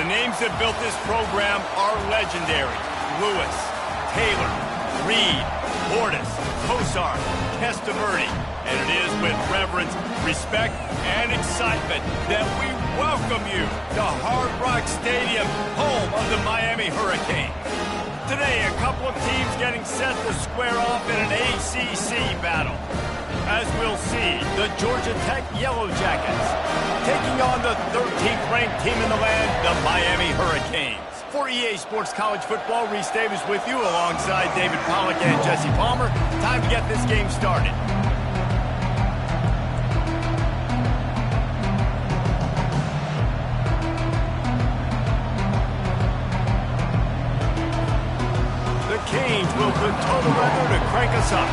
The names that built this program are legendary. Lewis, Taylor, Reed, Bordas, Kosar, Testaverde. And it is with reverence, respect, and excitement that we welcome you to Hard Rock Stadium, home of the Miami Hurricanes. Today, a couple of teams getting set to square off in an ACC battle. As we'll see, the Georgia Tech Yellow Jackets taking on the 13th ranked team in the land, the Miami Hurricanes. For EA Sports College Football, Reese Davis with you alongside David Pollack and Jesse Palmer. Time to get this game started. The Canes will control the weather to crank us up.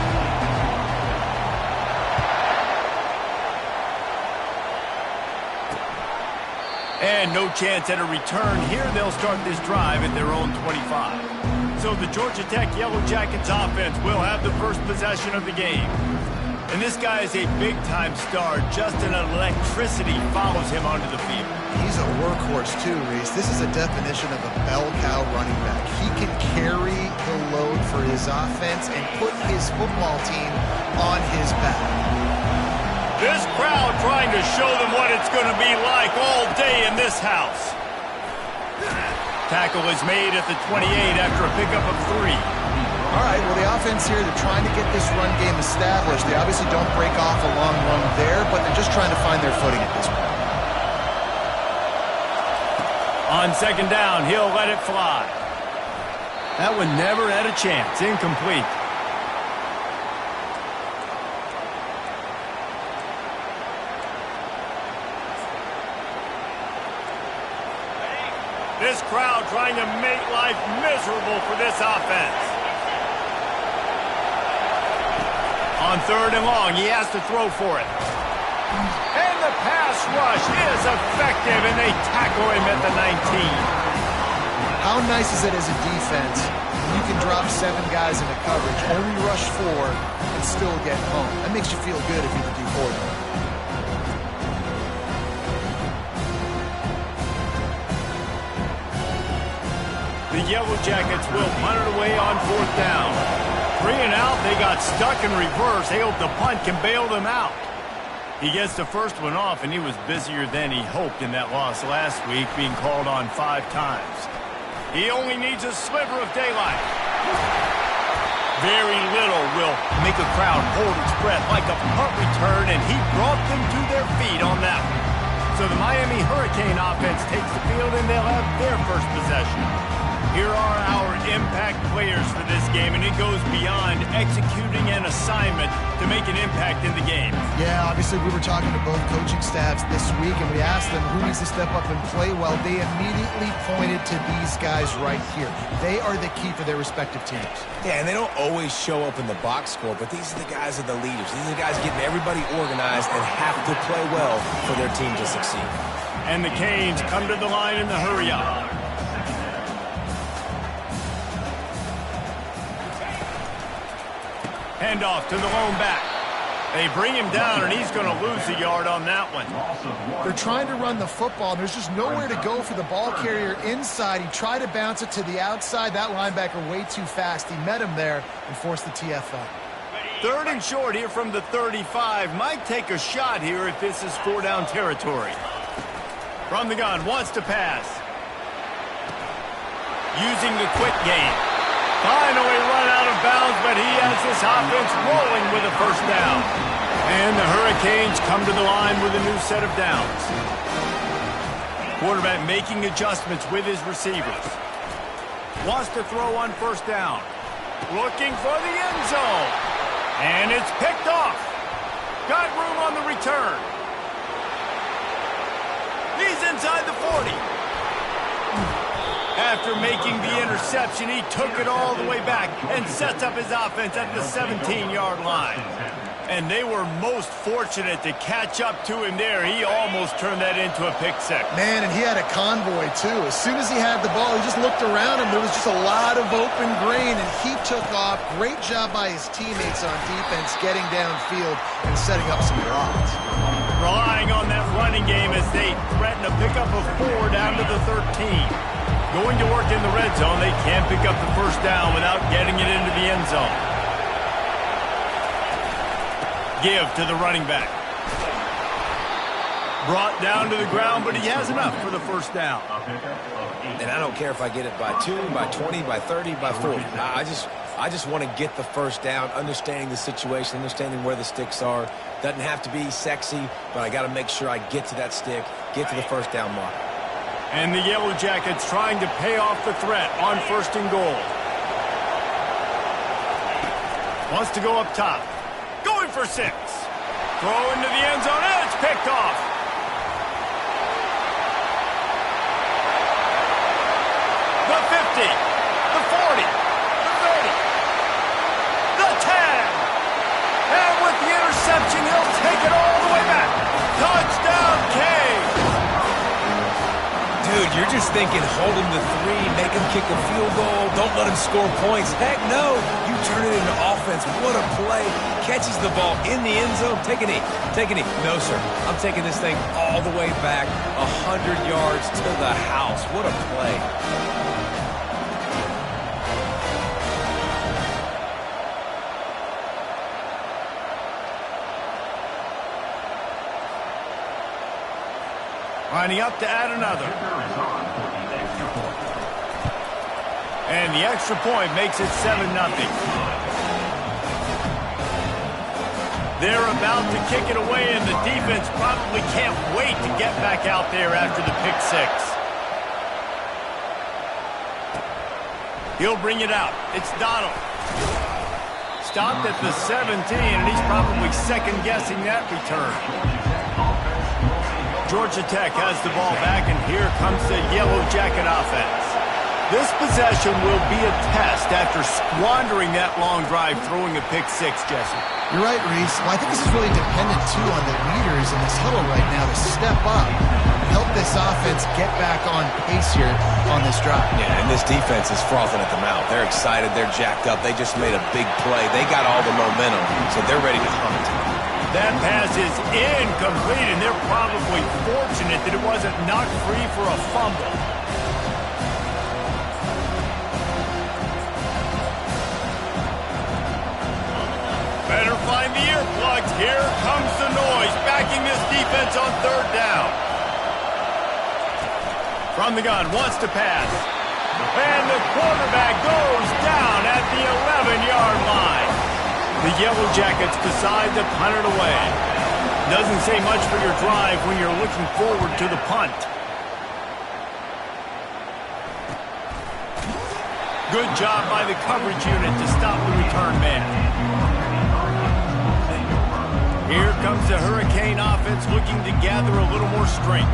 And no chance at a return here. They'll start this drive at their own 25. So the Georgia Tech Yellow Jackets offense will have the first possession of the game. And this guy is a big-time star. Just an electricity follows him onto the field. He's a workhorse too, Reese. This is a definition of a bell cow running back. He can carry the load for his offense and put his football team on his back. This crowd trying to show them what it's going to be like all day in this house. Tackle is made at the 28 after a pickup of 3. All right, well, the offense here, they're trying to get this run game established. They obviously don't break off a long run there, but they're just trying to find their footing at this point. On second down, he'll let it fly. That one never had a chance. Incomplete. This crowd trying to make life miserable for this offense. On third and long, he has to throw for it. And the pass rush is effective, and they tackle him at the 19. How nice is it as a defense? You can drop 7 guys into coverage, only rush 4, and still get home. That makes you feel good if you're the D coordinator. The Yellow Jackets will punt it away on fourth down. 3 and out, they got stuck in reverse. They hope the punt can bail them out. He gets the first one off, and he was busier than he hoped in that loss last week, being called on 5 times. He only needs a sliver of daylight. Very little will make a crowd hold its breath like a punt return, and he brought them to their feet on that one. So the Miami Hurricane offense takes the field, and they'll have their first possession. Here are our impact players for this game, and it goes beyond executing an assignment to make an impact in the game. Yeah, obviously we were talking to both coaching staffs this week, and we asked them who needs to step up and play well. They immediately pointed to these guys right here. They are the key for their respective teams. Yeah, and they don't always show up in the box score, but these are the guys that are the leaders. These are the guys getting everybody organized and have to play well for their team to succeed. And the Canes come to the line in the hurry-up. Handoff to the lone back. They bring him down, and he's going to lose a yard on that one. They're trying to run the football, and there's just nowhere to go for the ball carrier inside. He tried to bounce it to the outside. That linebacker way too fast. He met him there and forced the TFL. 3rd and short here from the 35. Might take a shot here if this is 4-down territory. From the gun, wants to pass. Using the quick game. Finally run out of bounds, but he has this offense rolling with a first down. And the Hurricanes come to the line with a new set of downs. Quarterback making adjustments with his receivers. Wants to throw on first down. Looking for the end zone. And it's picked off. Got room on the return. He's inside the 40. After making the interception, he took it all the way back and sets up his offense at the 17-yard line. And they were most fortunate to catch up to him there. He almost turned that into a pick six. Man, and he had a convoy, too. As soon as he had the ball, he just looked around him. There was just a lot of open grain, and he took off. Great job by his teammates on defense, getting downfield and setting up some drops. Relying on that running game as they threaten to pick up a 4 down to the 13. Going to work in the red zone, they can't pick up the first down without getting it into the end zone. Give to the running back. Brought down to the ground, but he has enough for the first down. And I don't care if I get it by 2, by 20, by 30, by 40. I just want to get the first down, understanding the situation, understanding where the sticks are. Doesn't have to be sexy, but I got to make sure I get to that stick, get to the first down mark. And the Yellow Jackets trying to pay off the threat on 1st and goal. Wants to go up top. Going for 6. Throw into the end zone, and it's picked off. The 50, the 40, the 30, the 10. And with the interception, he'll take it all the way back. Touchdown, Canes. Dude, you're just thinking, hold him to 3, make him kick a field goal, don't let him score points. Heck no, you turn it into offense. What a play. Catches the ball in the end zone. Take a knee. Take a knee. No, sir. I'm taking this thing all the way back 100 yards to the house. What a play. Lining up to add another. And the extra point makes it 7-0. They're about to kick it away, and the defense probably can't wait to get back out there after the pick six. He'll bring it out. It's Donald. Stopped at the 17, and he's probably second-guessing that return. Georgia Tech has the ball back, and here comes the Yellow Jacket offense. This possession will be a test after squandering that long drive, throwing a pick six, Jesse. You're right, Reese. Well, I think this is really dependent, too, on the leaders in this huddle right now to step up and help this offense get back on pace here on this drive. Yeah, and this defense is frothing at the mouth. They're excited. They're jacked up. They just made a big play. They got all the momentum, so they're ready to hunt. That pass is incomplete, and they're probably fortunate that it wasn't knocked free for a fumble. Better find the earplugs. Here comes the noise, backing this defense on 3rd down. From the gun, wants to pass. And the quarterback goes down at the 11-yard line. The Yellow Jackets decide to punt it away. Doesn't say much for your drive when you're looking forward to the punt. Good job by the coverage unit to stop the return man. Here comes the Hurricane offense looking to gather a little more strength.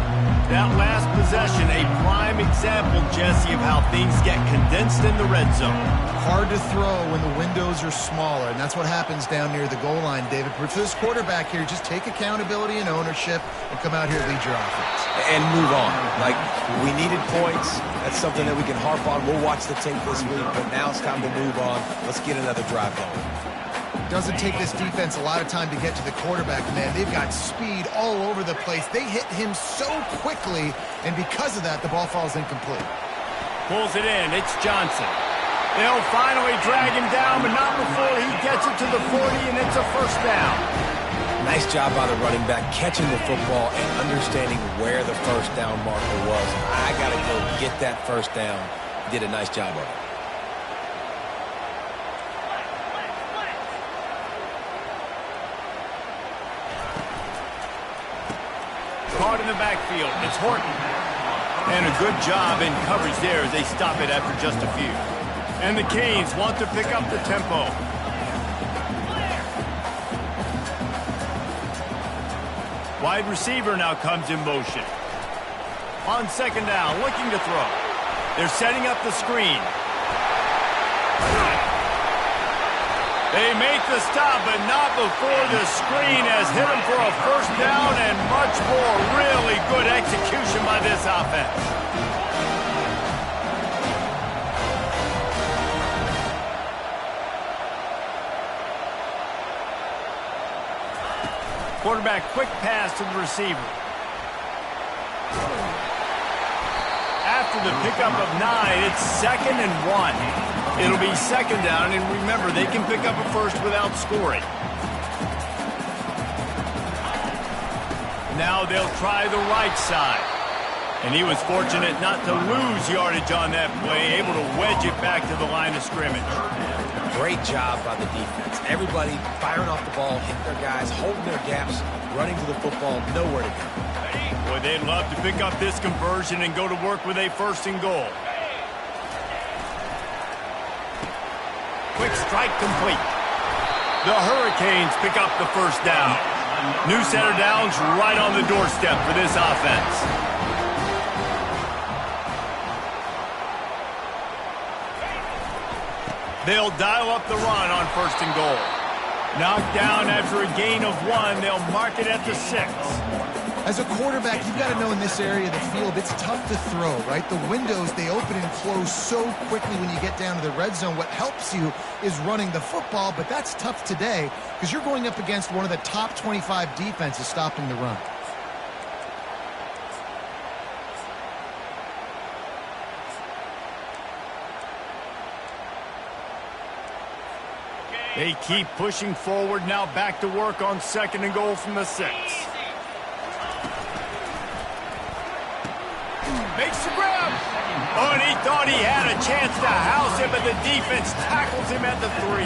That last possession, a prime example, Jesse, of how things get condensed in the red zone. Hard to throw when the windows are smaller, and that's what happens down near the goal line, David. But for this quarterback here, just take accountability and ownership and come out here and lead your offense. And move on. Like, we needed points. That's something that we can harp on. We'll watch the tape this week, but now it's time to move on. Let's get another drive going. Doesn't take this defense a lot of time to get to the quarterback, man. They've got speed all over the place. They hit him so quickly, and because of that, the ball falls incomplete. Pulls it in. It's Johnson. They'll finally drag him down, but not before he gets it to the 40, and it's a first down. Nice job by the running back, catching the football and understanding where the first down marker was. I got to go get that first down. He did a nice job of it. Caught in the backfield. It's Horton. And a good job in coverage there as they stop it after just a few. And the Canes want to pick up the tempo. Wide receiver now comes in motion. On 2nd down, looking to throw. They're setting up the screen. They make the stop, but not before the screen has hit them for a first down and much more. Really good execution by this offense. Quarterback quick pass to the receiver. After the pickup of 9, it's 2nd and 1. It'll be 2nd down, and remember, they can pick up a first without scoring. Now they'll try the right side. And he was fortunate not to lose yardage on that play, able to wedge it back to the line of scrimmage. Great job by the defense. Everybody firing off the ball, hitting their guys, holding their gaps, running to the football, nowhere to go. Boy, they'd love to pick up this conversion and go to work with a 1st and goal. Quick strike complete. The Hurricanes pick up the 1st down. New set of downs right on the doorstep for this offense. They'll dial up the run on 1st and goal. Knocked down after a gain of 1. They'll mark it at the 6. As a quarterback, you've got to know in this area of the field, it's tough to throw, right? The windows, they open and close so quickly when you get down to the red zone. What helps you is running the football, but that's tough today because you're going up against one of the top 25 defenses stopping the run. They keep pushing forward, now back to work on 2nd and goal from the 6. Makes the grab. Oh, and he thought he had a chance to house him, but the defense tackles him at the 3.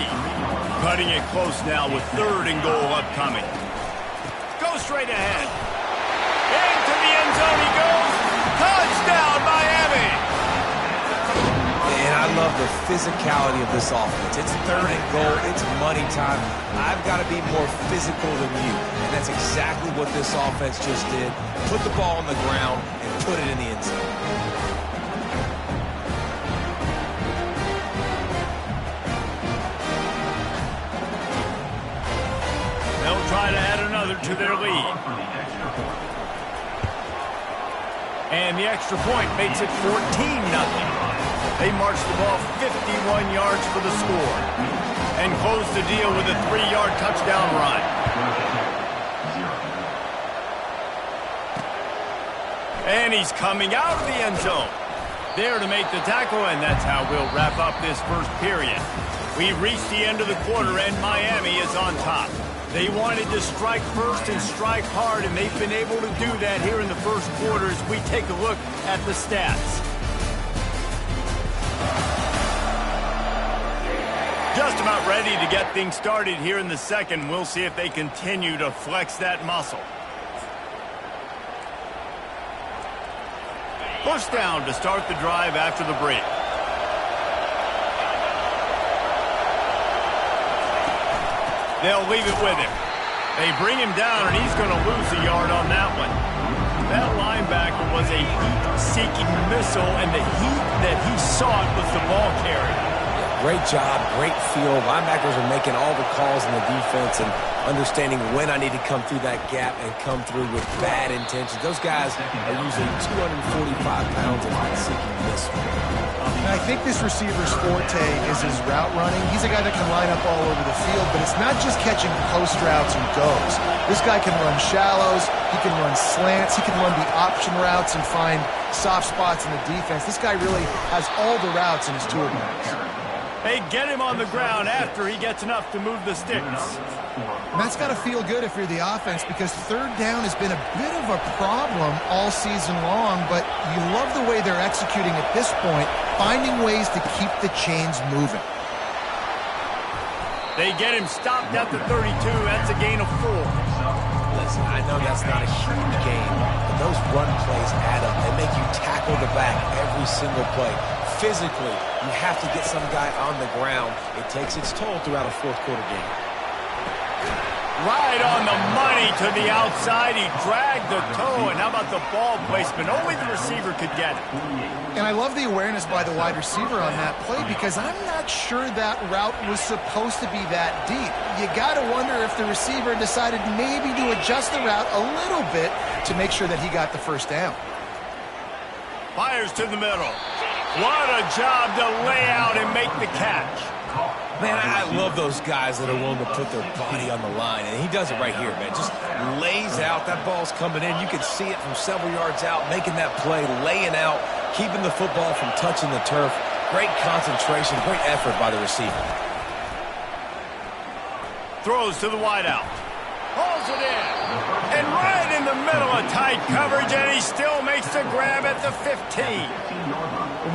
Cutting it close now with 3rd and goal upcoming. Go straight ahead. Into the end zone he goes. Touchdown, Miami. And I love the physicality of this offense. It's 3rd and goal. It's money time. I've got to be more physical than you. And that's exactly what this offense just did. Put the ball on the ground and put it in the end zone. They'll try to add another to their lead. And the extra point makes it 14-0. They march the ball 51 yards for the score and close the deal with a 3-yard touchdown run. And he's coming out of the end zone. There to make the tackle, and that's how we'll wrap up this 1st period. We've reached the end of the quarter, and Miami is on top. They wanted to strike first and strike hard, and they've been able to do that here in the 1st quarter as we take a look at the stats. Just about ready to get things started here in the 2nd. We'll see if they continue to flex that muscle. 1st down to start the drive after the break. They'll leave it with him. They bring him down, and he's going to lose a yard on that one. That linebacker was a heat-seeking missile, and the heat that he sought was the ball carrier. Great job, great feel. Linebackers are making all the calls in the defense and understanding when I need to come through that gap and come through with bad intentions. Those guys are usually 245 pounds of heat-seeking missile. And I think this receiver's forte is his route running. He's a guy that can line up all over the field, but it's not just catching post routes and goes. This guy can run shallows, he can run slants, he can run the option routes and find soft spots in the defense. This guy really has all the routes in his toolbox. They get him on the ground after he gets enough to move the sticks. And that's got to feel good if you're the offense, because 3rd down has been a bit of a problem all season long, but you love the way they're executing at this point, finding ways to keep the chains moving. They get him stopped at the 32. That's a gain of 4. Listen, I know that's not a huge gain, but those run plays add up. They make you tackle the back every single play. Physically, you have to get some guy on the ground. It takes its toll throughout a 4th quarter game. Right on the money to the outside. He dragged the toe, and how about the ball placement? Only the receiver could get it. And I love the awareness by the wide receiver on that play because I'm not sure that route was supposed to be that deep. You got to wonder if the receiver decided maybe to adjust the route a little bit to make sure that he got the first down. Fires to the middle. What a job to lay out and make the catch. Man, I love those guys that are willing to put their body on the line, and he does it right here, man. Just lays out. That ball's coming in. You can see it from several yards out, making that play, laying out, keeping the football from touching the turf. Great concentration, great effort by the receiver. Throws to the wideout. Pulls it in. And right in the middle of tight coverage, and he still makes the grab at the 15.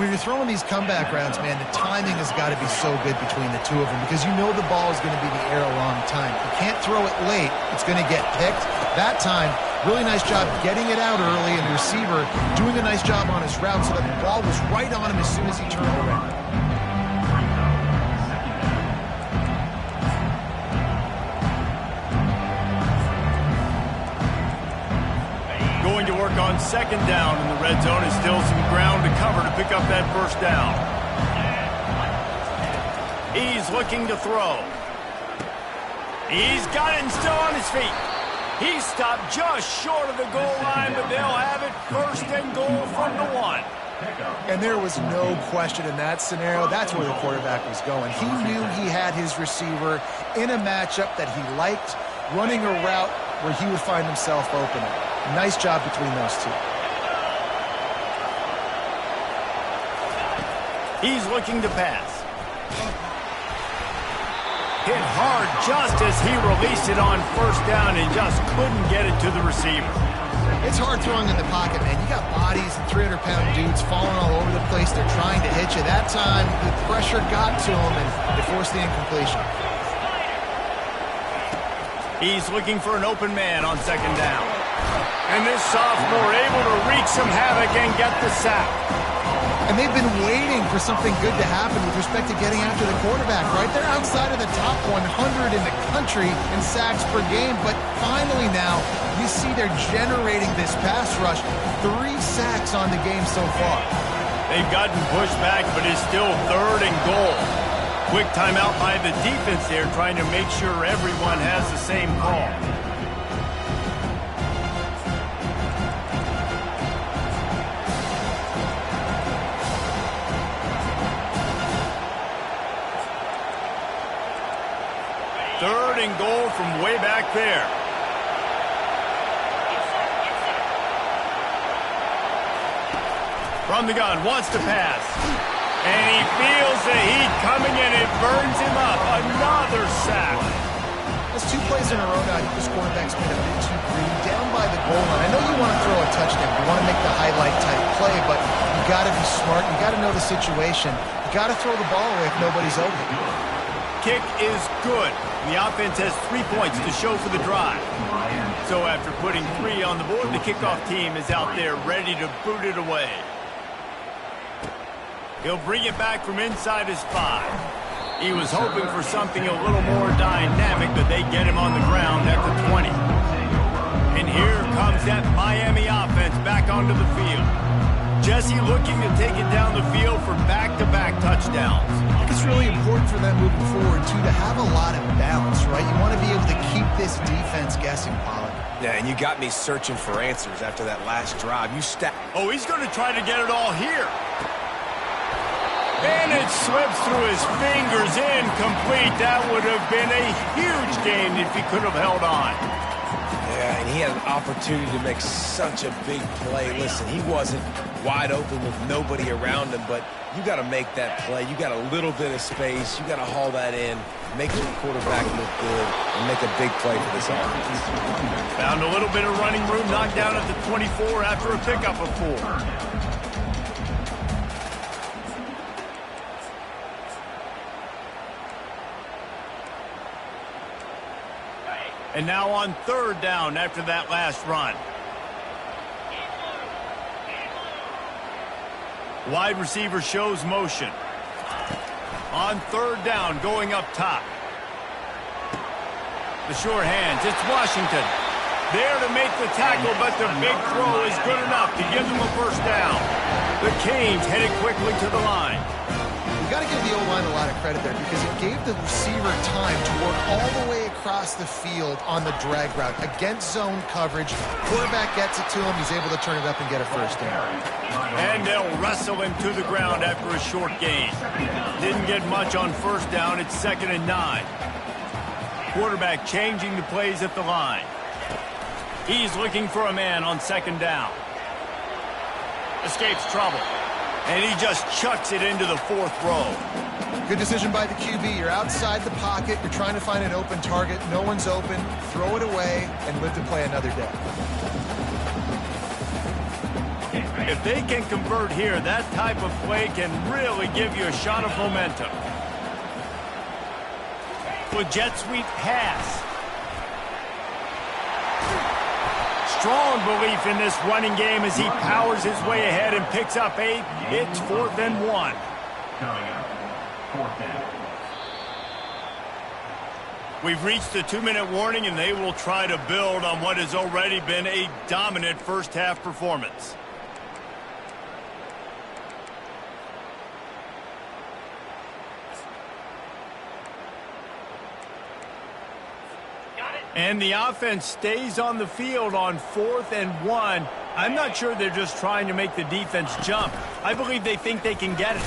When you're throwing these comeback routes, man, the timing has got to be so good between the two of them because you know the ball is going to be in the air a long time. You can't throw it late. It's going to get picked. That time, really nice job getting it out early, and the receiver doing a nice job on his route so that the ball was right on him as soon as he turned around. Going to work on second down in the red zone is still some ground to cover to pick up that first down. He's looking to throw. He's got it and still on his feet. He stopped just short of the goal line, but they'll have it first and goal from the 1. And there was no question in that scenario. That's where the quarterback was going. He knew he had his receiver in a matchup that he liked, running a route where he would find himself open. Nice job between those two. He's looking to pass. Hit hard just as he released it on first down and just couldn't get it to the receiver. It's hard throwing in the pocket, man. You got bodies and 300-pound dudes falling all over the place. They're trying to hit you. That time, the pressure got to him, and they forced the incompletion. He's looking for an open man on second down. And this sophomore able to wreak some havoc and get the sack. And they've been waiting for something good to happen with respect to getting after the quarterback, right? They're outside of the top 100 in the country in sacks per game, but finally now you see they're generating this pass rush. 3 sacks on the game so far. They've gotten pushed back, but it's still third and goal. Quick timeout by the defense there, trying to make sure everyone has the same call. Third and goal from way back there. From the gun, wants to pass. And he feels the heat coming in. It burns him up. Another sack. That's 2 plays in a row now. I think this quarterback's been a bit too greedy. Down by the goal line. I know you want to throw a touchdown. You want to make the highlight type play, but you got to be smart. You got to know the situation. You got to throw the ball away if nobody's open. Kick is good. The offense has 3 points to show for the drive. So after putting 3 on the board, the kickoff team is out there ready to boot it away. He'll bring it back from inside his 5. He was hoping for something a little more dynamic, but they get him on the ground at the 20. And here comes that Miami offense back onto the field. Jesse looking to take it down the field for back-to-back touchdowns. I think it's really important for them moving forward, too, to have a lot of balance, right? You want to be able to keep this defense guessing, Pollard. Yeah, and you got me searching for answers after that last drive. Oh, he's going to try to get it all here. And it slips through his fingers, incomplete. That would have been a huge gain if he could have held on. Yeah, and he had an opportunity to make such a big play. Listen, he wasn't wide open with nobody around him, but you got to make that play. You got a little bit of space. You got to haul that in, make your quarterback look good, and make a big play for this offense. Found a little bit of running room, knocked down at the 24 after a pickup of 4. And now on third down after that last run. Wide receiver shows motion. On third down, going up top. The sure hands. It's Washington. There to make the tackle, but the big throw is good enough to give them a first down. The Canes headed quickly to the line. You got to give the O-line a lot of credit there because it gave the receiver time to work all the way across the field on the drag route against zone coverage. Quarterback gets it to him. He's able to turn it up and get a first down. And they'll wrestle him to the ground after a short gain. Didn't get much on first down. It's 2nd and 9. Quarterback changing the plays at the line. He's looking for a man on 2nd down. Escapes trouble. And he just chucks it into the 4th row. Good decision by the QB. You're outside the pocket. You're trying to find an open target. No one's open. Throw it away and live to play another day. If they can convert here, that type of play can really give you a shot of momentum. With jet sweep pass. Strong belief in this running game as he powers his way ahead and picks up 8. It's 4th and 1. We've reached the 2-minute warning, and they will try to build on what has already been a dominant first-half performance. And the offense stays on the field on 4th and 1. I'm not sure they're just trying to make the defense jump. I believe they think they can get it.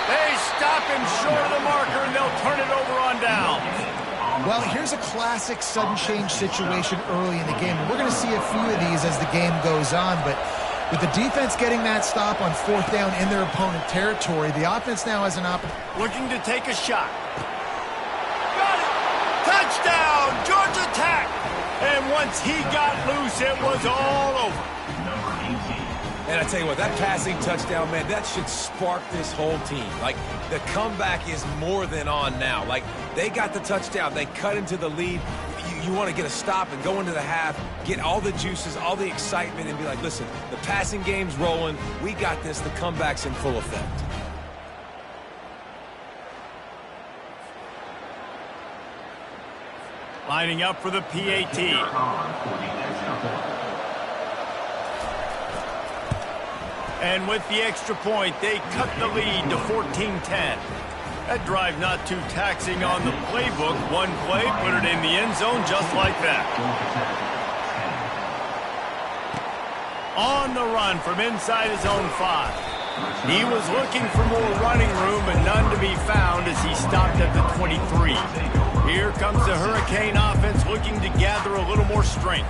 They stop him short of the marker, and they'll turn it over on down. Well, here's a classic sudden change situation early in the game. We're going to see a few of these as the game goes on, but with the defense getting that stop on 4th down in their opponent territory, the offense now has an opportunity. Looking to take a shot. Got it! Touchdown! Georgia Tech! And once he got loose, it was all over. And I tell you what, that passing touchdown, man, that should spark this whole team. Like, the comeback is more than on now. Like, they got the touchdown. They cut into the lead. You want to get a stop and go into the half, get all the juices, all the excitement, and be like, listen, the passing game's rolling. We got this. The comeback's in full effect. Lining up for the PAT. And with the extra point, they cut the lead to 14-10. That drive not too taxing on the playbook. One play, put it in the end zone just like that. On the run from inside his own 5. He was looking for more running room, but none to be found as he stopped at the 23. Here comes the Hurricane offense looking to gather a little more strength.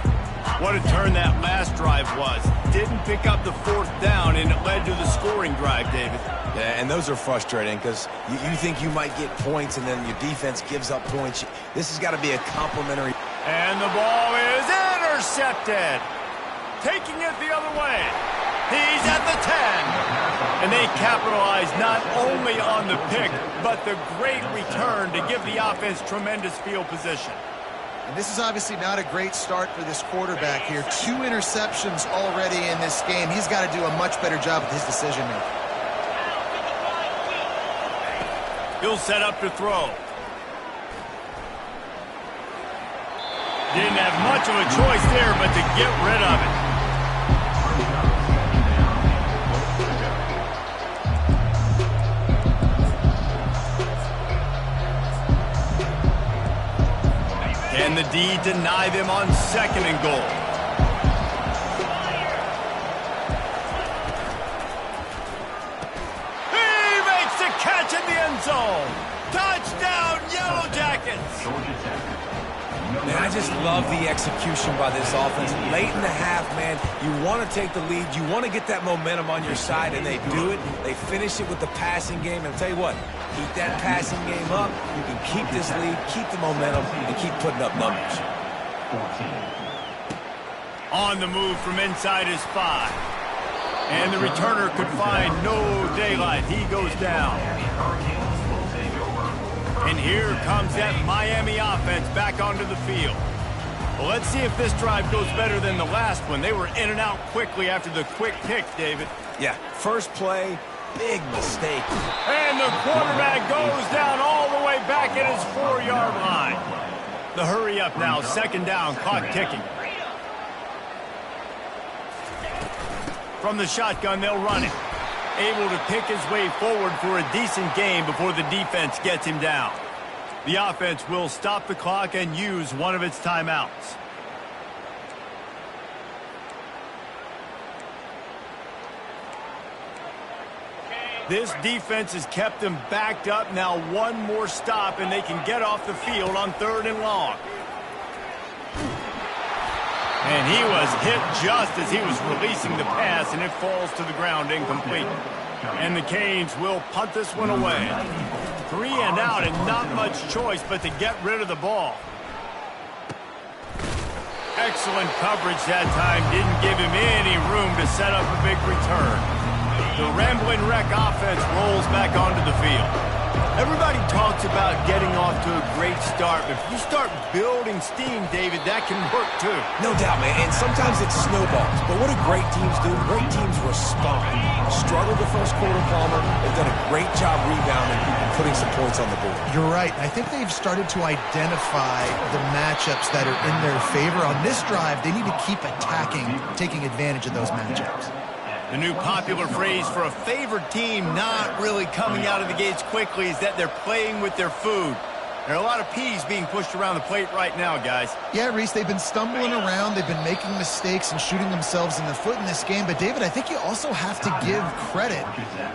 What a turn that last drive was. Didn't pick up the 4th down, and it led to the scoring drive, David. Yeah, and those are frustrating because you think you might get points, and then your defense gives up points. This has got to be a complimentary. And the ball is intercepted. Taking it the other way. He's at the 10. And they capitalize not only on the pick, but the great return to give the offense tremendous field position. And this is obviously not a great start for this quarterback here. 2 interceptions already in this game. He's got to do a much better job with his decision-making. He'll set up to throw. Didn't have much of a choice there, but to get rid of it. And the D deny them on 2nd and goal. He makes the catch in the end zone. Touchdown, Yellow Jackets. Man, I just love the execution by this offense. Late in the half, man, you want to take the lead. You want to get that momentum on your side, and they do it. They finish it with the passing game. And I'll tell you what, keep that passing game up. You can keep this lead, keep the momentum, and keep putting up numbers. On the move from inside his 5. And the returner could find no daylight. He goes down. And here comes that Miami offense back onto the field. Well, let's see if this drive goes better than the last one. They were in and out quickly after the quick pick, David. Yeah, first play, big mistake. And the quarterback goes down all the way back at his 4-yard line. The hurry up now, second down, clock ticking. From the shotgun, they'll run it. Able to pick his way forward for a decent gain before the defense gets him down. The offense will stop the clock and use one of its timeouts. This defense has kept them backed up. Now one more stop and they can get off the field on 3rd and long. And he was hit just as he was releasing the pass, and it falls to the ground incomplete. And the Canes will punt this one away. 3 and out, and not much choice but to get rid of the ball. Excellent coverage that time. Didn't give him any room to set up a big return. The Ramblin' Wreck offense rolls back onto the field. Everybody talks about getting off to a great start, but if you start building steam, David, that can work too. No doubt, man, and sometimes it snowballs. But what do great teams do? Great teams respond. Struggled the first quarter, Palmer. They've done a great job rebounding and putting some points on the board. You're right. I think they've started to identify the matchups that are in their favor. On this drive, they need to keep attacking, taking advantage of those matchups. The new popular phrase for a favored team not really coming out of the gates quickly is that they're playing with their food. There are a lot of peas being pushed around the plate right now, guys. Yeah, Reese, they've been stumbling around. They've been making mistakes and shooting themselves in the foot in this game. But, David, I think you also have to give credit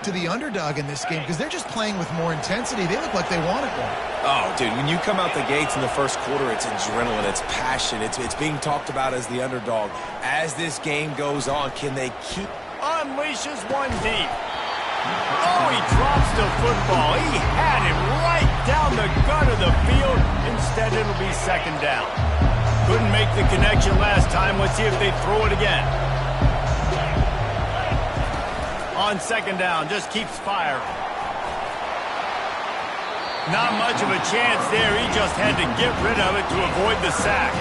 to the underdog in this game because they're just playing with more intensity. They look like they want it more. Oh, dude, when you come out the gates in the first quarter, it's adrenaline, it's passion. It's being talked about as the underdog. As this game goes on, can they keep... Unleashes one deep. Oh, he drops the football. He had him right down the gut of the field. Instead, it'll be second down. Couldn't make the connection last time. Let's see if they throw it again. On second down, just keeps firing. Not much of a chance there. He just had to get rid of it to avoid the sack.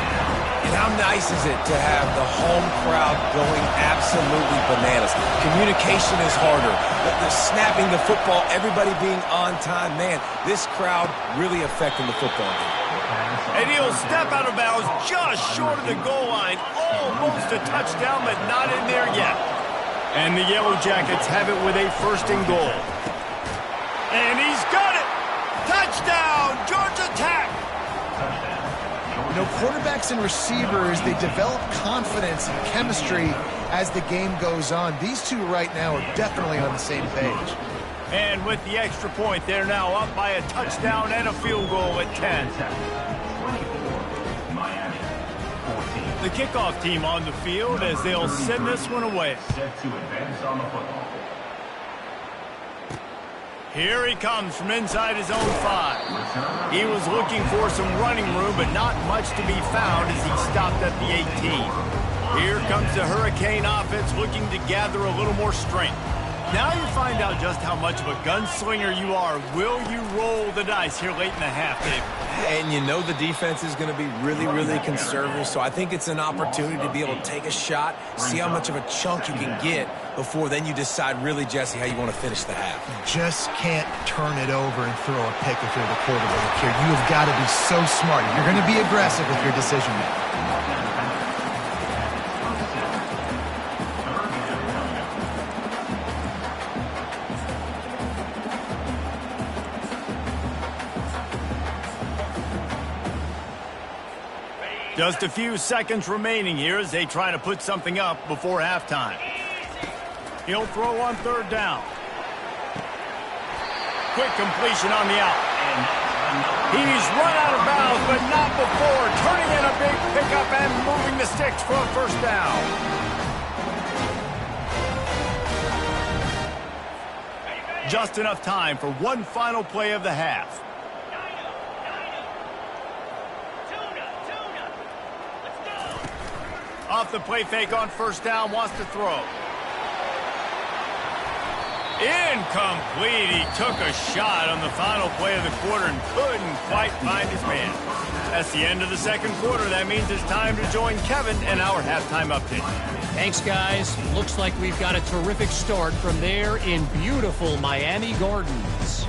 And how nice is it to have the home crowd going absolutely bananas? Communication is harder. The snapping the football, everybody being on time. Man, this crowd really affecting the football game. And he'll step out of bounds just short of the goal line. Almost a touchdown, but not in there yet. And the Yellow Jackets have it with a 1st and goal. And he's got it! Touchdown! Georgia Tech! You know, quarterbacks and receivers, they develop confidence and chemistry as the game goes on. These two right now are definitely on the same page. And with the extra point, they're now up by a touchdown and a field goal at 10. The kickoff team on the field as they'll send this one away. Here he comes from inside his own 5. He was looking for some running room, but not much to be found as he stopped at the 18. Here comes the Hurricane offense looking to gather a little more strength. Now you find out just how much of a gunslinger you are. Will you roll the dice here late in the half, Dave? And you know the defense is going to be really, really conservative, so I think it's an opportunity to be able to take a shot, see how much of a chunk you can get before then you decide really, Jesse, how you want to finish the half. You just can't turn it over and throw a pick if you're the quarterback here. You have got to be so smart. You're going to be aggressive with your decision making. Just a few seconds remaining here as they try to put something up before halftime. He'll throw on 3rd down. Quick completion on the out. He's run out of bounds, but not before. Turning in a big pickup and moving the sticks for a 1st down. Just enough time for one final play of the half. Off the play fake on 1st down, wants to throw. Incomplete. He took a shot on the final play of the quarter and couldn't quite find his man. That's the end of the 2nd quarter. That means it's time to join Kevin and our halftime update. Thanks, guys. Looks like we've got a terrific start from there in beautiful Miami Gardens.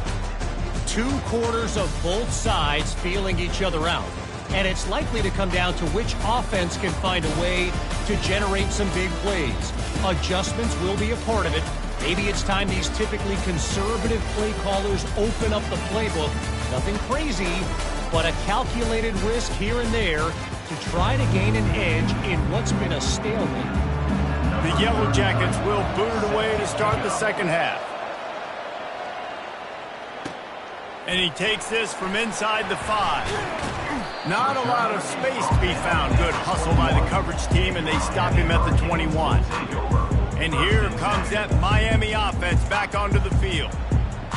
2 quarters of both sides feeling each other out. and it's likely to come down to which offense can find a way to generate some big plays. Adjustments will be a part of it. Maybe it's time these typically conservative play callers open up the playbook. Nothing crazy, but a calculated risk here and there to try to gain an edge in what's been a stalemate. The Yellow Jackets will boot it away to start the second half. And he takes this from inside the 5. Not a lot of space to be found. Good hustle by the coverage team, and they stop him at the 21. And here comes that Miami offense back onto the field.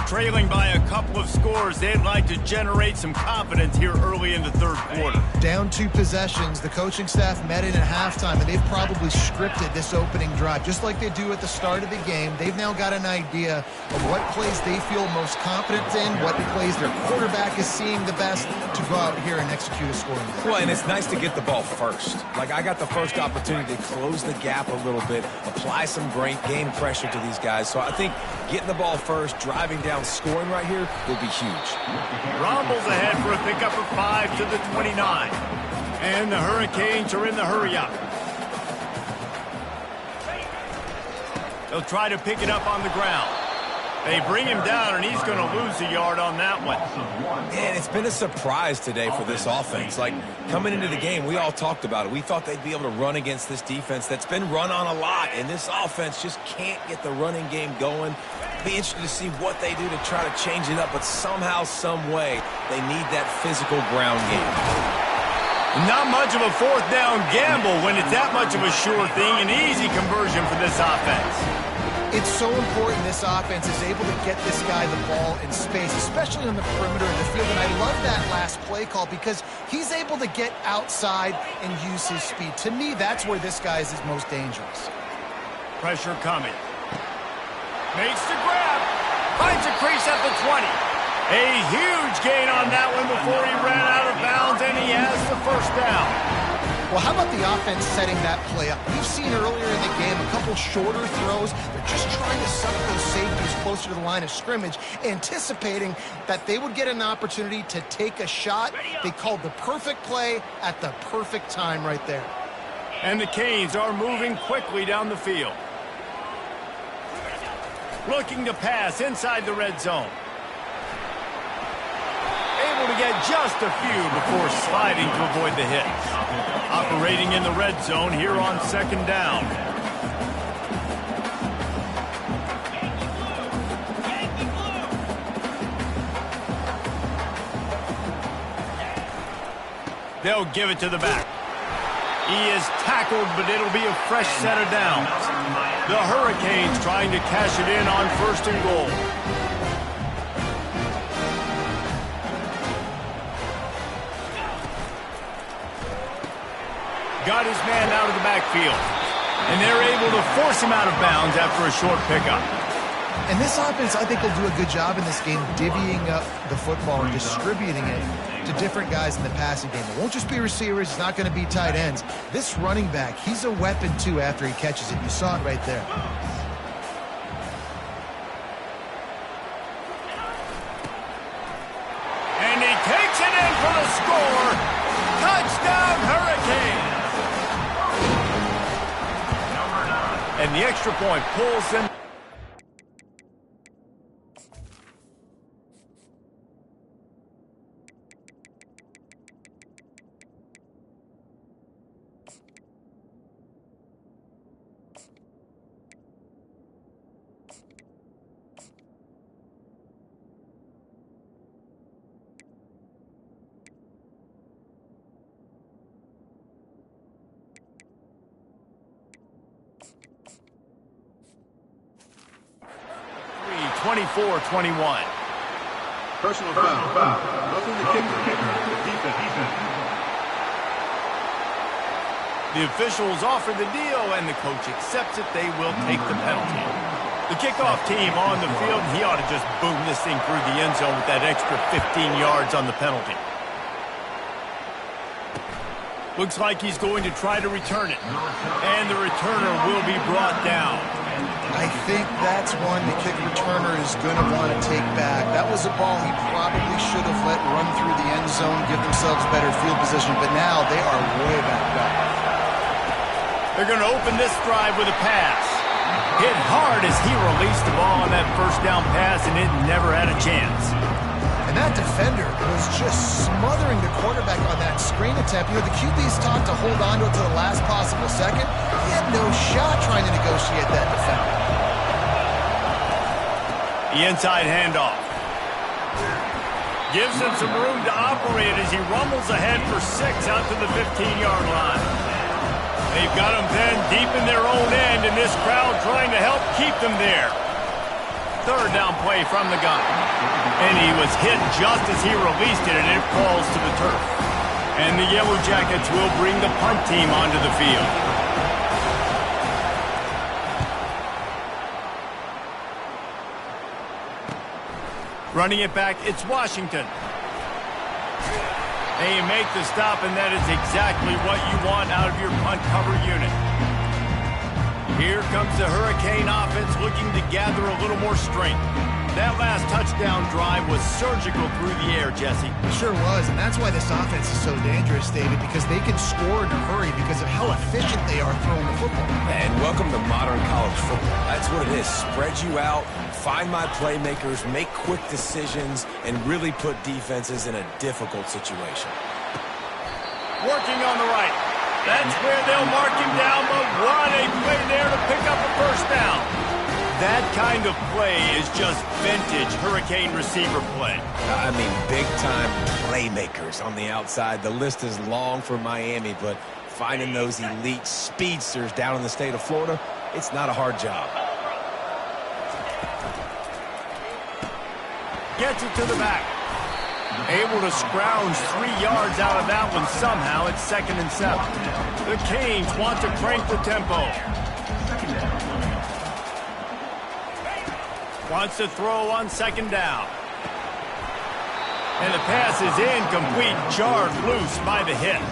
Trailing by a couple of scores, they'd like to generate some confidence here early in the third quarter. Down 2 possessions, the coaching staff met in at halftime, and they've probably scripted this opening drive. Just like they do at the start of the game, they've now got an idea of what plays they feel most confident in, what plays their quarterback is seeing the best to go out here and execute a scoring drive. Well, and it's nice to get the ball first. Like, I got the first opportunity to close the gap a little bit, apply some great game pressure to these guys. So I think getting the ball first, driving down, scoring right here will be huge. Rumbles ahead for a pickup of 5 to the 29. And the Hurricanes are in the hurry-up. They'll try to pick it up on the ground. They bring him down, and he's going to lose a yard on that one. And it's been a surprise today for this offense. Like, coming into the game, we all talked about it. We thought they'd be able to run against this defense that's been run on a lot, and this offense just can't get the running game going. Be interested to see what they do to try to change it up, but somehow, some way, they need that physical ground game. Not much of a fourth down gamble when it's that much of a sure thing, an easy conversion for this offense. It's so important this offense is able to get this guy the ball in space, especially on the perimeter of the field. And I love that last play call because he's able to get outside and use his speed. To me, that's where this guy is most dangerous. Pressure coming. Makes the grab. Finds a crease at the 20. A huge gain on that one before he ran out of bounds, and he has the first down. Well, how about the offense setting that play up? We've seen earlier in the game a couple shorter throws. They're just trying to suck those safeties closer to the line of scrimmage, anticipating that they would get an opportunity to take a shot. They called the perfect play at the perfect time right there. And the Canes are moving quickly down the field. Looking to pass inside the red zone. Able to get just a few before sliding to avoid the hit. Operating in the red zone here on second down. They'll give it to the back. He is tackled, but it'll be a fresh set of downs. The Hurricanes trying to cash it in on first and goal. Got his man out of the backfield. And they're able to force him out of bounds after a short pickup. And this offense, I think, will do a good job in this game divvying up the football and distributing it to different guys in the passing game. It won't just be receivers. It's not going to be tight ends. This running back, he's a weapon, too, after he catches it. You saw it right there. And he takes it in for the score. Touchdown, Hurricanes. And the extra point pulls them. Twenty-four, 21. Personal foul. Roughing the kicker. Defense. The officials offer the deal, and the coach accepts it. They will take the penalty. The kickoff team on the field, he ought to just boom this thing through the end zone with that extra 15 yards on the penalty. Looks like he's going to try to return it. And the returner will be brought down. I think that's one the kick returner is going to want to take back. That was a ball he probably should have let run through the end zone, give themselves better field position, but now they are way back up. They're going to open this drive with a pass. Hit hard as he released the ball on that first down pass, and it never had a chance. And that defender was just smothering the quarterback on that screen attempt. You know, the QB's taught to hold on to it to the last possible second. He had no shot trying to negotiate that defender. The inside handoff. Gives him some room to operate as he rumbles ahead for 6 out to the 15-yard line. They've got him then deep in their own end, and this crowd trying to help keep them there. Third down play from the gun. And he was hit just as he released it, and it falls to the turf. And the Yellow Jackets will bring the punt team onto the field. Running it back, it's Washington. They make the stop, and that is exactly what you want out of your punt cover unit. Here comes the Hurricane offense looking to gather a little more strength. That last touchdown drive was surgical through the air, Jesse. It sure was, and that's why this offense is so dangerous, David, because they can score in a hurry because of how efficient they are throwing the football. And welcome to modern college football. That's what it is. Spread you out, find my playmakers, make quick decisions, and really put defenses in a difficult situation. Working on the right. That's where they'll mark him down, but what a play there to pick up a first down. That kind of play is just vintage Hurricane receiver play. I mean, big-time playmakers on the outside. The list is long for Miami, but finding those elite speedsters down in the state of Florida, it's not a hard job. Gets it to the back. Able to scrounge 3 yards out of that one somehow. It's 2nd and 7. The Canes want to crank the tempo. Wants to throw on 2nd down. And the pass is incomplete, jarred loose by the hit.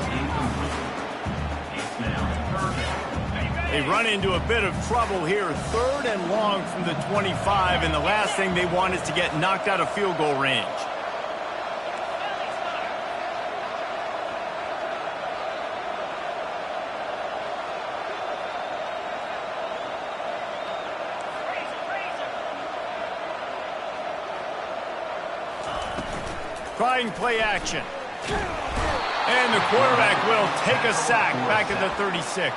They run into a bit of trouble here. 3rd and long from the 25, and the last thing they want is to get knocked out of field goal range. Trying play action. And the quarterback will take a sack back at the 36.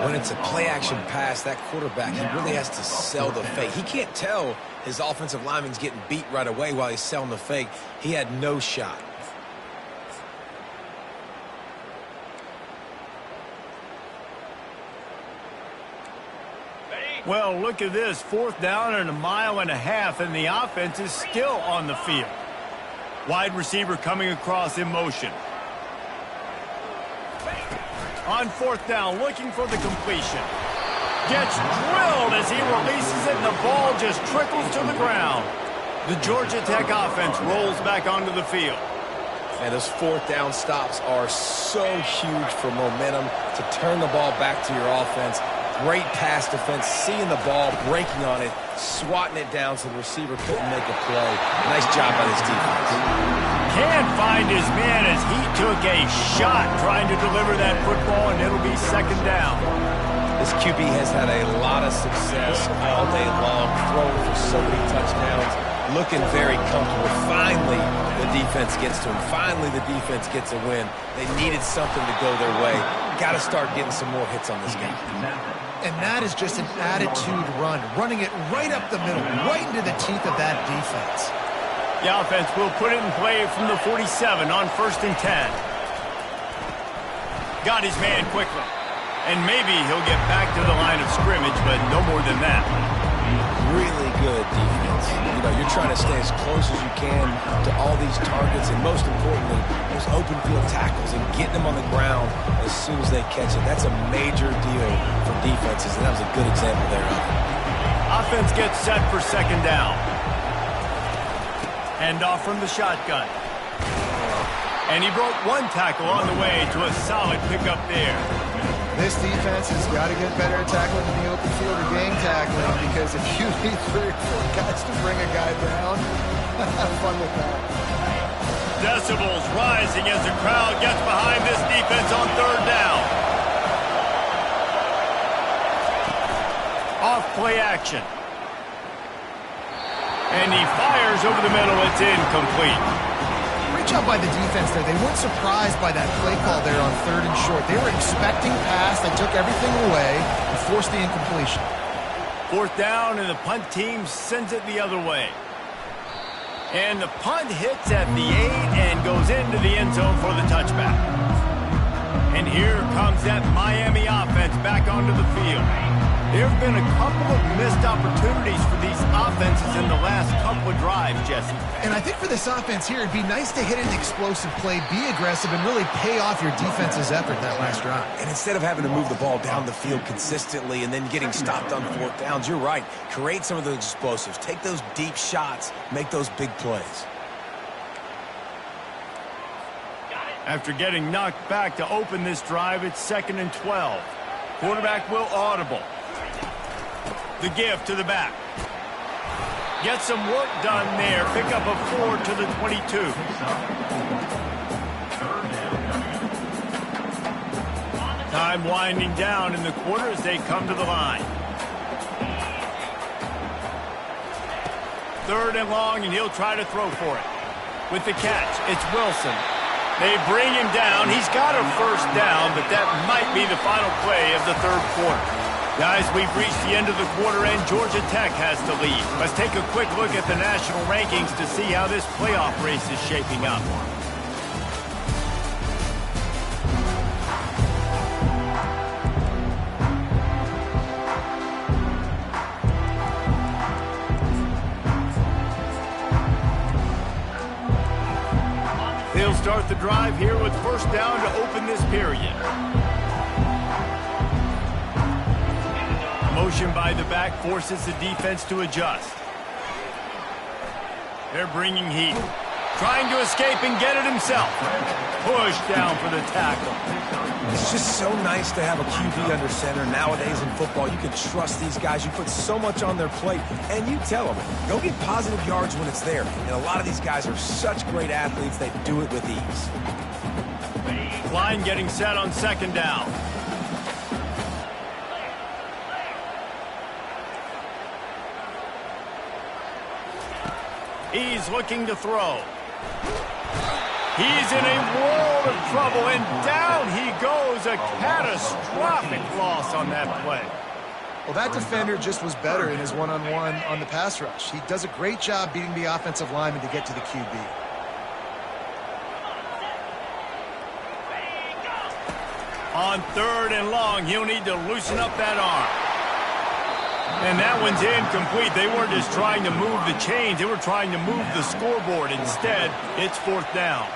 When it's a play-action pass, that quarterback, he really has to sell the fake. He can't tell his offensive lineman's getting beat right away while he's selling the fake. He had no shot. Well, look at this. 4th down and 1.5 miles, and the offense is still on the field. Wide receiver coming across in motion. On 4th down, looking for the completion. Gets drilled as he releases it, and the ball just trickles to the ground. The Georgia Tech offense rolls back onto the field. And those 4th down stops are so huge for momentum to turn the ball back to your offense. Great pass defense, seeing the ball, breaking on it, swatting it down so the receiver couldn't make a play. Nice job by this defense. Can't find his man as he took a shot trying to deliver that football, and it'll be 2nd down. This QB has had a lot of success all day long, throwing for so many touchdowns, looking very comfortable. Finally, the defense gets to him. Finally, the defense gets a win. They needed something to go their way. Got to start getting some more hits on this guy. And that is just an attitude run, running it right up the middle, right into the teeth of that defense. The offense will put it in play from the 47 on 1st and 10. Got his man quickly. And maybe he'll get back to the line of scrimmage, but no more than that. Really good defense. You know, you're trying to stay as close as you can to all these targets, and most importantly, those open field tackles and getting them on the ground as soon as they catch it. That's a major deal for defenses, and that was a good example there of it. Offense gets set for 2nd down. Hand off from the shotgun. And he broke one tackle on the way to a solid pickup there. This defense has got to get better at tackling in the open field or gang tackling, because if you need 3 or 4 guys to bring a guy down, have fun with that. Decibels rising as the crowd gets behind this defense on 3rd down. Off play action. And he fires over the middle. It's incomplete. Great job by the defense there. They weren't surprised by that play call there on 3rd and short. They were expecting pass. They took everything away and forced the incompletion. 4th down, and the punt team sends it the other way. And the punt hits at the 8 and goes into the end zone for the touchback. And here comes that Miami offense back onto the field. There have been a couple of missed opportunities for these offenses in the last couple of drives, Jesse. And I think for this offense here, it'd be nice to hit an explosive play, be aggressive, and really pay off your defense's effort that last drive. And instead of having to move the ball down the field consistently and then getting stopped on 4th downs, you're right. Create some of those explosives. Take those deep shots. Make those big plays. After getting knocked back to open this drive, it's 2nd and 12. Quarterback will audible. The give to the back. Get some work done there. Pick up a 4 to the 22. Time winding down in the quarter as they come to the line. 3rd and long, and he'll try to throw for it. With the catch, it's Wilson. They bring him down. He's got a 1st down, but that might be the final play of the 3rd quarter. Guys, we've reached the end of the quarter, and Georgia Tech has the lead. Let's take a quick look at the national rankings to see how this playoff race is shaping up. They'll start the drive here with 1st down to open this period. Motion by the back forces the defense to adjust. They're bringing heat. Trying to escape and get it himself. Pushed down for the tackle. It's just so nice to have a QB under center. Nowadays in football, you can trust these guys. You put so much on their plate, and you tell them, go get positive yards when it's there. And a lot of these guys are such great athletes, they do it with ease. Line getting set on 2nd down. He's looking to throw. He's in a world of trouble, and down he goes. A catastrophic loss on that play. Well, that defender just was better in his one-on-one on the pass rush. He does a great job beating the offensive lineman to get to the QB. On 3rd and long, he'll need to loosen up that arm. And that one's incomplete. They weren't just trying to move the chains. They were trying to move the scoreboard. Instead, it's 4th down.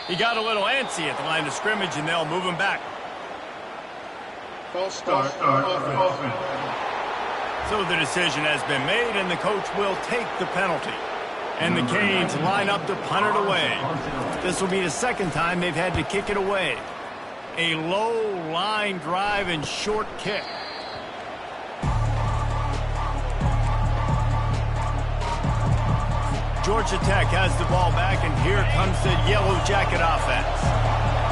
He got a little antsy at the line of scrimmage, and they'll move him back. False start offense. So the decision has been made, and the coach will take the penalty. And the Canes line up to punt it away. This will be the 2nd time they've had to kick it away. A low line drive and short kick. Georgia Tech has the ball back, and here comes the Yellow Jacket offense.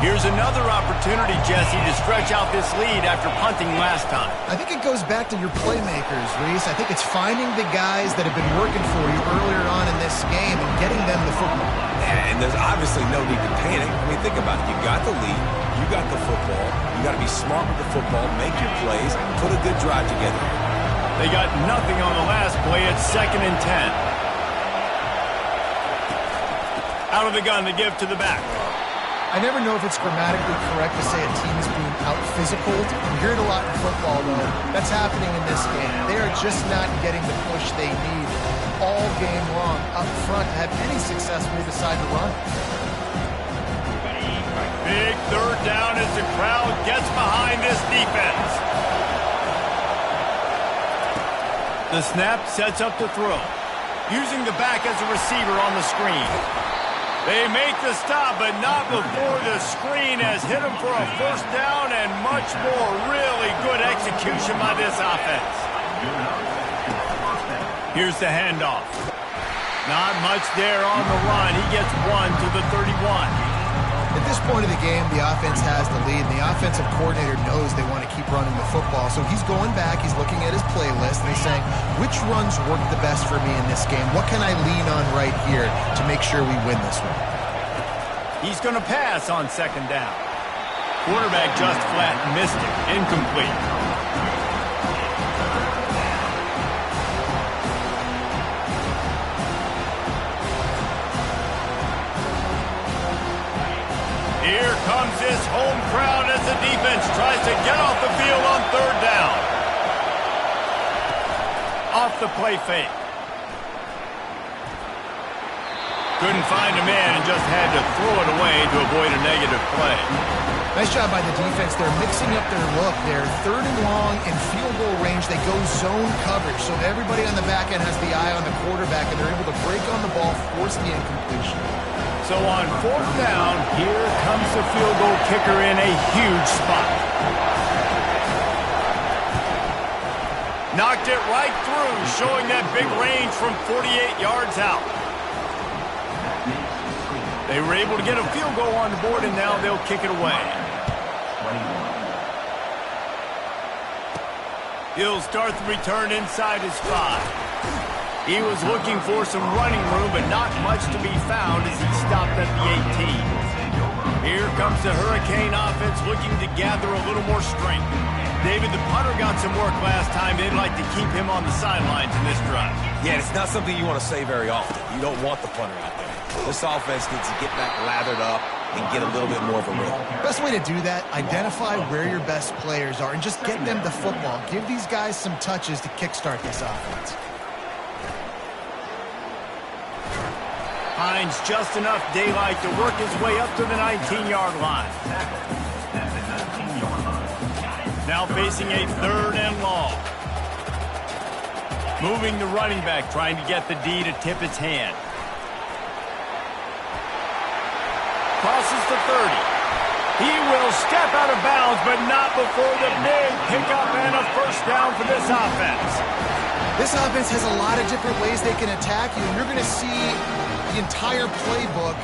Here's another opportunity, Jesse, to stretch out this lead after punting last time. I think it goes back to your playmakers, Reese. I think it's finding the guys that have been working for you earlier on in this game and getting them the football. Yeah, and there's obviously no need to panic. I mean, think about it. You got the lead. You got the football. You got to be smart with the football. Make your plays. Put a good drive together. They got nothing on the last play. It's 2nd and 10. Out of the gun to give to the back. I never know if it's grammatically correct to say a team is being out-physicaled. You hear it a lot in football, though. That's happening in this game. They are just not getting the push they need all game long up front to have any success when they decide to run. Big third down as the crowd gets behind this defense. The snap sets up the throw. Using the back as a receiver on the screen. They make the stop, but not before the screen has hit them for a first down and much more. Really good execution by this offense. Here's the handoff. Not much there on the run. He gets one to the 31. At this point of the game, the offense has the lead, and the offensive coordinator knows they want to keep running the football. So he's going back, he's looking at his playlist, and he's saying, which runs work the best for me in this game? What can I lean on right here to make sure we win this one? He's going to pass on second down. Quarterback just flat missed it. Incomplete. Here comes this home crowd as the defense tries to get off the field on third down. Off the play fake. Couldn't find a man and just had to throw it away to avoid a negative play. Nice job by the defense. They're mixing up their look. They're third and long in field goal range. They go zone coverage, so everybody on the back end has the eye on the quarterback, and they're able to break on the ball, force the incompletion. So on fourth down, here comes the field goal kicker in a huge spot. Knocked it right through, showing that big range from 48 yards out. They were able to get a field goal on the board, and now they'll kick it away. He'll start the return inside his 5. He was looking for some running room, but not much to be found as he stopped at the 18. Here comes the Hurricane offense looking to gather a little more strength. David, the punter got some work last time. They'd like to keep him on the sidelines in this drive. Yeah, it's not something you want to say very often. You don't want the punter out there. This offense needs to get back lathered up and get a little bit more of a rhythm. Best way to do that, identify where your best players are and just get them the football. Give these guys some touches to kickstart this offense. Finds just enough daylight to work his way up to the 19-yard line. Now facing a third and long. Moving the running back, trying to get the D to tip its hand. Crosses the 30. He will step out of bounds, but not before the big pickup and a first down for this offense. This offense has a lot of different ways they can attack you. You're going to see the entire playbook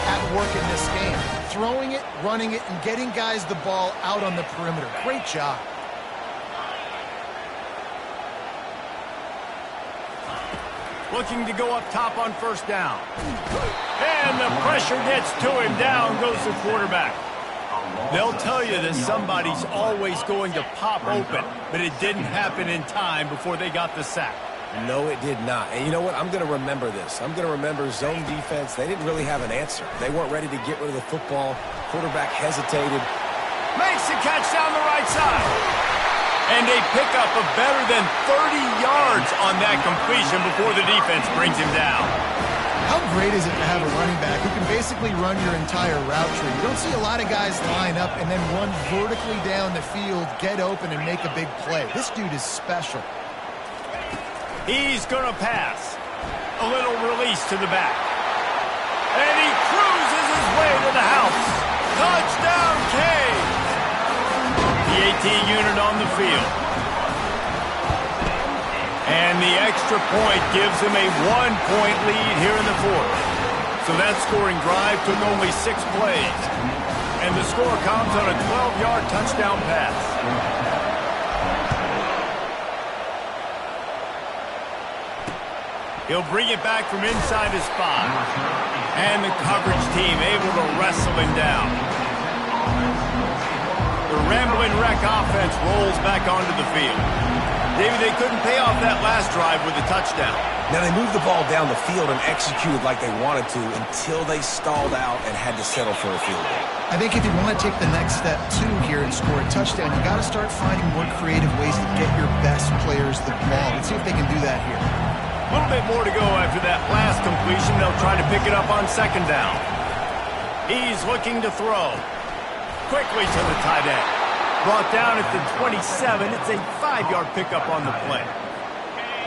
at work in this game. Throwing it, running it, and getting guys the ball out on the perimeter. Great job. Looking to go up top on first down. And the pressure gets to him. Down goes the quarterback. They'll tell you that somebody's always going to pop open, but it didn't happen in time before they got the sack. No, it did not. And you know what? I'm going to remember this. I'm going to remember zone defense. They didn't really have an answer. They weren't ready to get rid of the football. Quarterback hesitated. Makes the catch down the right side. And a pickup of better than 30 yards on that completion before the defense brings him down. How great is it to have a running back who can basically run your entire route tree? You don't see a lot of guys line up and then run vertically down the field, get open, and make a big play. This dude is special. He's going to pass. A little release to the back. And he cruises his way to the house. Touchdown, Canes! The 18 unit on the field. And the extra point gives him a 1-point lead here in the fourth. So that scoring drive took only 6 plays. And the score comes on a 12-yard touchdown pass. He'll bring it back from inside his 5. And the coverage team able to wrestle him down. The Ramblin' Wreck offense rolls back onto the field. David, they couldn't pay off that last drive with a touchdown. Now, they moved the ball down the field and executed like they wanted to until they stalled out and had to settle for a field goal. I think if you want to take the next step, too, here and score a touchdown, you got to start finding more creative ways to get your best players the ball. Let's see if they can do that here. A little bit more to go after that last completion. They'll try to pick it up on second down. He's looking to throw. Quickly to the tight end. Brought down at the 27. It's a 5-yard pickup on the play.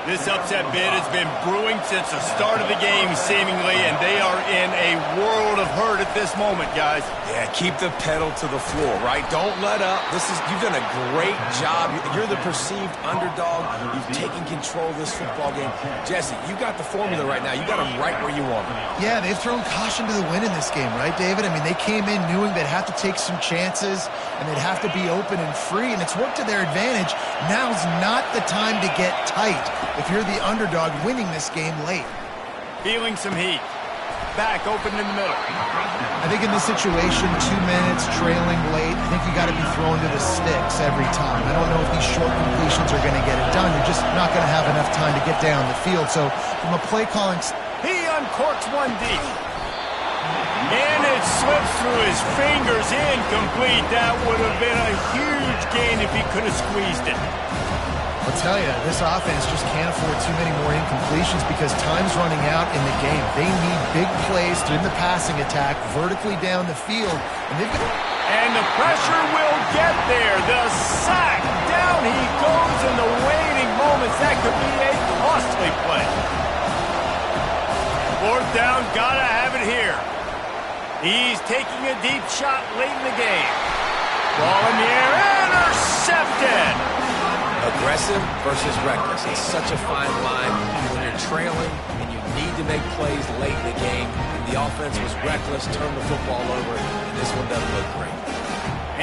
This upset bid has been brewing since the start of the game, seemingly, and they are in a world of hurt at this moment, guys. Yeah, keep the pedal to the floor, right? Don't let up. You've done a great job. You're the perceived underdog. You've taken control of this football game. Jesse, you got the formula right now. You got them right where you want them. Yeah, they've thrown caution to the wind in this game, right, David? I mean, they came in knowing they'd have to take some chances, and they'd have to be open and free, and it's worked to their advantage. Now's not the time to get tight if you're the underdog winning this game late. Feeling some heat. Back open in the middle. I think in this situation, 2 minutes, trailing late, I think you got to be thrown to the sticks every time. I don't know if these short completions are going to get it done. You're just not going to have enough time to get down the field. So from a play calling... He uncorks one deep. And it slips through his fingers, incomplete. That would have been a huge gain if he could have squeezed it. I'll tell you, this offense just can't afford too many more incompletions because time's running out in the game. They need big plays in the passing attack, vertically down the field. And the pressure will get there. The sack. Down he goes in the waning moments. That could be a costly play. Fourth down, gotta have it here. He's taking a deep shot late in the game. Ball in the air, intercepted. Aggressive versus reckless. It's such a fine line when you're trailing and you need to make plays late in the game. The offense was reckless, turned the football over, and this one doesn't look great.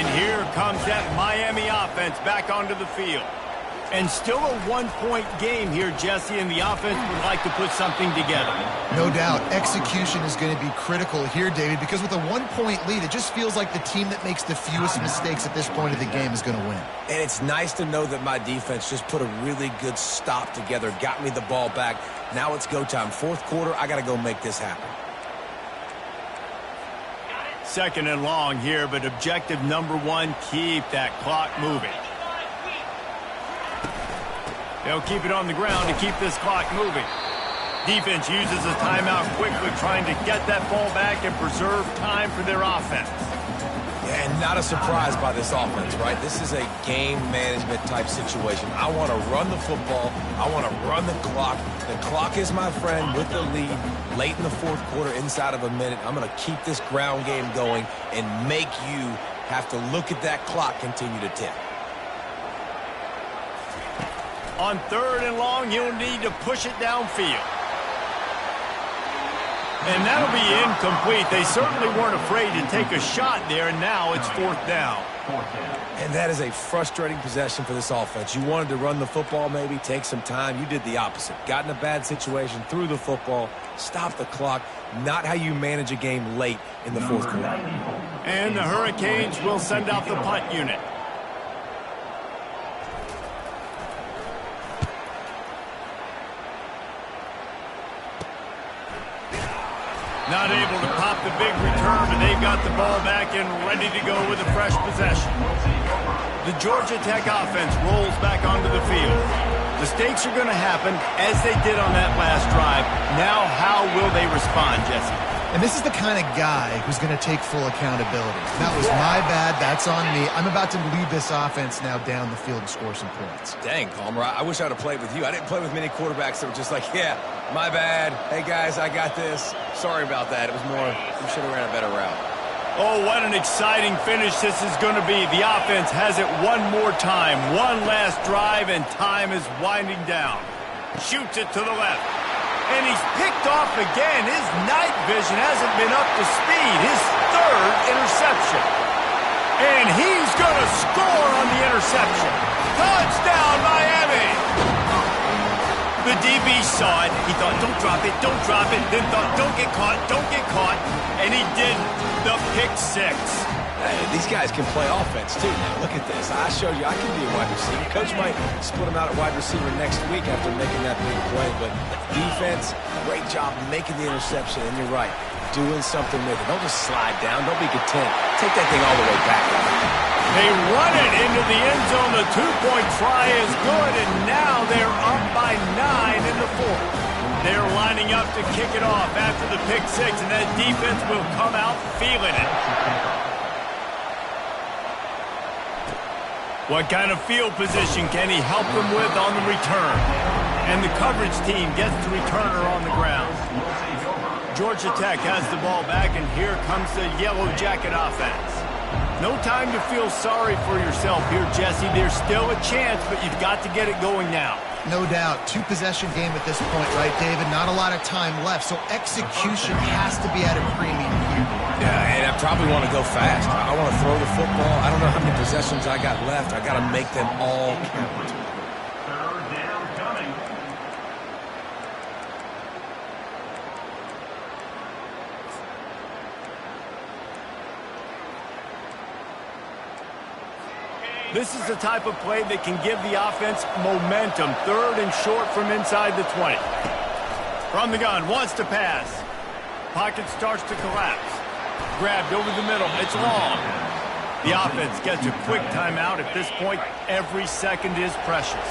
And here comes that Miami offense back onto the field. And still a one-point game here, Jesse, and the offense would like to put something together. No doubt. Execution is going to be critical here, David, because with a one-point lead, it just feels like the team that makes the fewest mistakes at this point of the game is going to win. And it's nice to know that my defense just put a really good stop together, got me the ball back. Now it's go time. Fourth quarter, I got to go make this happen. Second and long here, but objective number one, keep that clock moving. They'll keep it on the ground to keep this clock moving. Defense uses a timeout quickly, trying to get that ball back and preserve time for their offense. Yeah, and not a surprise by this offense, right? This is a game management type situation. I want to run the football. I want to run the clock. The clock is my friend with the lead. Late in the fourth quarter, inside of a minute, I'm going to keep this ground game going and make you have to look at that clock continue to tick. On third and long, he'll need to push it downfield. And that'll be incomplete. They certainly weren't afraid to take a shot there, and now it's fourth down. And that is a frustrating possession for this offense. You wanted to run the football, maybe take some time. You did the opposite. Got in a bad situation, threw the football, stopped the clock. Not how you manage a game late in the fourth quarter. And the Hurricanes will send out the punt unit. Not able to pop the big return, but they've got the ball back and ready to go with a fresh possession. The Georgia Tech offense rolls back onto the field. The stakes are going to happen as they did on that last drive. Now, how will they respond, Jesse? And this is the kind of guy who's going to take full accountability. That was my bad. That's on me. I'm about to lead this offense now down the field and score some points. Dang, Palmer, I wish I would have played with you. I didn't play with many quarterbacks that were just like, yeah, my bad. Hey, guys, I got this. Sorry about that. It was more, we should have ran a better route. Oh, what an exciting finish this is going to be. The offense has it one more time. One last drive, and time is winding down. Shoots it to the left. And he's picked off again. His night vision hasn't been up to speed. His third interception. And he's going to score on the interception. Touchdown, Miami! The DB saw it. He thought, don't drop it, don't drop it. Then thought, don't get caught, don't get caught. And he didn't. The pick six. Hey, these guys can play offense, too. Now, look at this. I showed you I can be a wide receiver. Coach might split him out at wide receiver next week after making that big play. But defense, great job making the interception. And you're right, doing something with it. Don't just slide down. Don't be content. Take that thing all the way back. They run it into the end zone. The two-point try is good, and now they're up by 9 in the fourth. They're lining up to kick it off after the pick six, and that defense will come out feeling it. What kind of field position can he help them with on the return? And the coverage team gets the returner on the ground. Georgia Tech has the ball back, and here comes the Yellow Jacket offense. No time to feel sorry for yourself here, Jesse. There's still a chance, but you've got to get it going now. No doubt. Two-possession game at this point, right, David? Not a lot of time left, so execution has to be at a premium here. Yeah, and I probably want to go fast. I want to throw the football. I don't know how many possessions I got left. I got to make them all count. Third down coming. This is the type of play that can give the offense momentum. Third and short from inside the 20. From the gun, wants to pass. Pocket starts to collapse. Grabbed over the middle. It's long. The offense gets a quick timeout. At this point, every second is precious.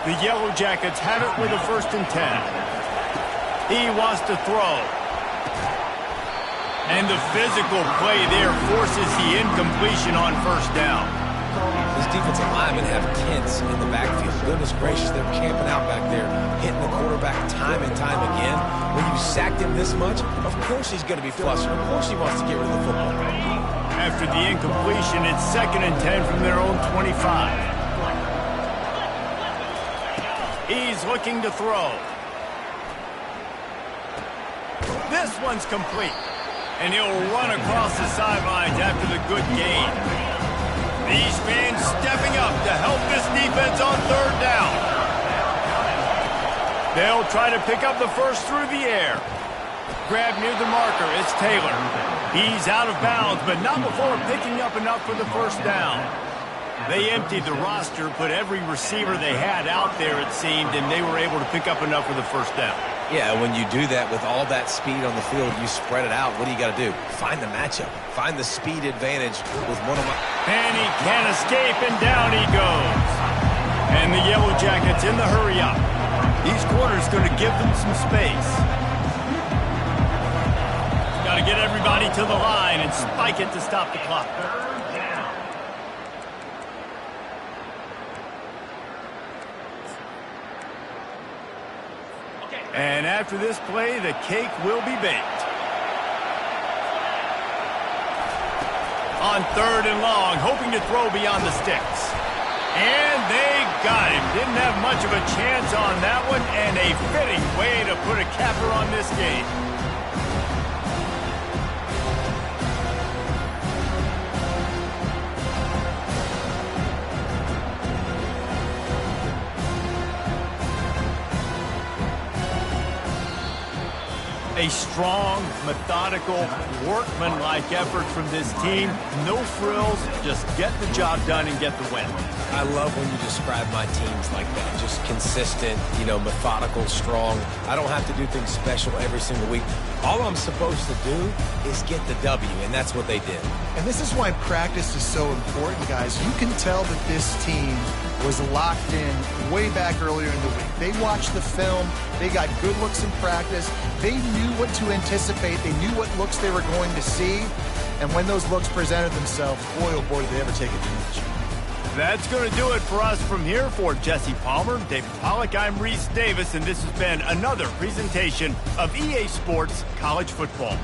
The Yellow Jackets have it with a 1st and 10. He wants to throw. And the physical play there forces the incompletion on 1st down. These defensive linemen have tents in the backfield. Goodness gracious, they're camping out back there, hitting the quarterback time and time again. When you sacked him this much, of course he's going to be flustered. Of course he wants to get rid of the football. After the incompletion, it's 2nd and 10 from their own 25. He's looking to throw. This one's complete. And he'll run across the sidelines after the good gain. These fans stepping up to help this defense on 3rd down. They'll try to pick up the first through the air. Grab near the marker. It's Taylor. He's out of bounds, but not before picking up enough for the 1st down. They emptied the roster, put every receiver they had out there, it seemed, and they were able to pick up enough for the 1st down. Yeah, when you do that with all that speed on the field, you spread it out. What do you got to do? Find the matchup. Find the speed advantage with one of my... And he can't escape, and down he goes. And the Yellow Jackets in the hurry up. These corners going to give them some space. Got to get everybody to the line and spike it to stop the clock. And after this play, the cake will be baked. On 3rd and long, hoping to throw beyond the sticks. And they got him. Didn't have much of a chance on that one, and a fitting way to put a capper on this game. A strong, methodical, workman-like effort from this team. No frills, just get the job done and get the win. I love when you describe my teams like that. Just consistent, methodical, strong. I don't have to do things special every single week. All I'm supposed to do is get the W, and that's what they did. And this is why practice is so important, guys. You can tell that this team was locked in way back earlier in the week. They watched the film. They got good looks in practice. They knew what to anticipate. They knew what looks they were going to see. And when those looks presented themselves, boy, oh boy, did they ever take advantage. That's going to do it for us from here. For Jesse Palmer, David Pollack, I'm Reese Davis, and this has been another presentation of EA Sports College Football.